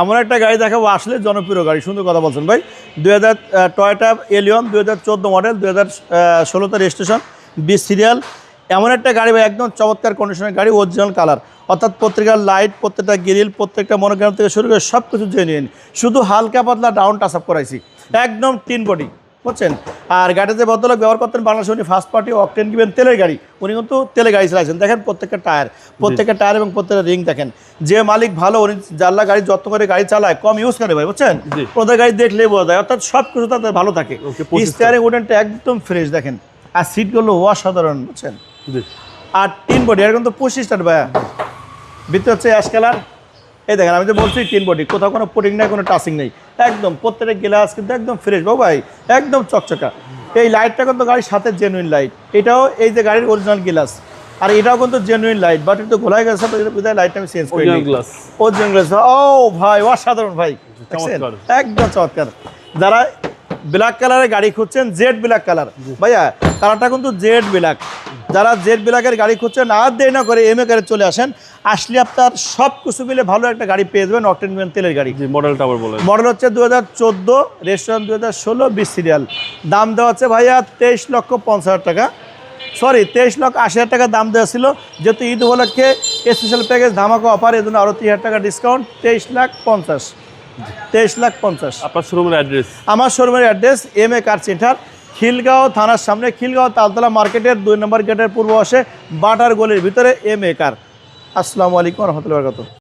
এমন একটা গাড়ি দেখাবো আসলে জনপ্রিয় গাড়ি, সুন্দর কথা বলছেন ভাই। 2000 টয়োটা এলিয়ন 2014 মডেল, 2016তে রেজিস্ট্রেশন, 20 সিরিয়াল। এমন একটা গাড়ি ভাই, একদম চমৎকার কন্ডিশনের গাড়ি, অরিজিনাল কালার, অর্থাৎ প্রত্যেকটা লাইট, প্রত্যেকটা গ্রিল, প্রত্যেকটা মনোগ্রাম থেকে শুরু করে সব কিছু জেনুইন, শুধু হালকা পাতলা ডাউন টাচ আপ করাইছি, একদম টিন বডি, বুঝছেন। আর গাড়িতে ভদ্রলোক ব্যবহার করতেন বাংলাদেশে, উনি ফার্স্ট পার্টি অকটেন গিভেন তেলের গাড়ি, উনি কিন্তু তেলে গাড়ি চালাইছেন। দেখেন প্রত্যেকটা টায়ার এবং প্রত্যেকটা রিং দেখেন। যে মালিক ভালো, উনি জানলা গাড়ি যত্ন করে গাড়ি চালায়, কম ইউজ করে ভাই, বুঝছেন। ওদের গাড়ি দেখলেই বোঝা যায়, অর্থাৎ সব কিছু তাদের ভালো থাকে। স্টিয়ারিং উডেনটা একদম ফ্রেশ দেখেন, আর সিটগুলো অসাধারণ, বুঝছেন। আর টিন বডি, এরকম তো 25 ভাইয়া, ভিতরে হচ্ছে অ্যাশ কালার। এই দেখেন, আমি তো বলছি টিন বডি, কোথাও কোনো পুটিং নেই, কোনো টাচিং নেই, একদম প্রত্যেকটা গ্লাস কিন্তু একদম ফ্রেশ ভাই, একদম চকচকা। এই লাইটটা কিন্তু গাড়ির সাথে জেনুইন লাইট, এটাও এই যে গাড়ির অরিজিনাল গ্লাস, আর এটাও কিন্তু জেনুইন লাইট, বাট একটু ঘোলাই গেছে, লাইটটা আমি চেঞ্জ করি। অরিজিনাল গ্লাস, ও ভাই অসাধারণ ভাই, একদম চমৎকার। যারা ব্ল্যাক কালারের গাড়ি খুঁজছেন, জেড ব্ল্যাক কালার ভাইয়া, কালারটা কিন্তু জেড ব্ল্যাক, যারা জেড ব্ল্যাকের গাড়ি খুঁজছেন আর দেরি না করে এমএ গাড়ি চলে আসেন, আসলে আপনার সব কিছু মিলে ভালো একটা গাড়ি পেয়ে যাবেন, অকটেন গিভেন তেলের গাড়ি। মডেলটা আবার বলেন। মডেল হচ্ছে 2014, রেজিস্ট্রেশন 2016, 20 সিরিয়াল। দাম দেওয়া হচ্ছে ভাইয়া 23,50,000 টাকা, সরি 23,80,000 টাকা দাম দেওয়া ছিল, যেহেতু ঈদ উপলক্ষে স্পেশাল প্যাকেজ ধামাকা অফার, এই জন্য আরও 30,000 টাকা ডিসকাউন্ট, 23,50,000। 23,50,000। আপনার শোরুমের অ্যাড্রেস? আমার শোরুমের address MA car centre, Khilgaon থানার সামনে, খিলগাঁও তালতলা মার্কেটের 2 নম্বর গেটের পূর্ব পাশে, বাটার গলির ভিতরে এমএ কার। আসসালামু আলাইকুম ওয়া রাহমাতুল্লাহি ওয়া বারাকাতুহু।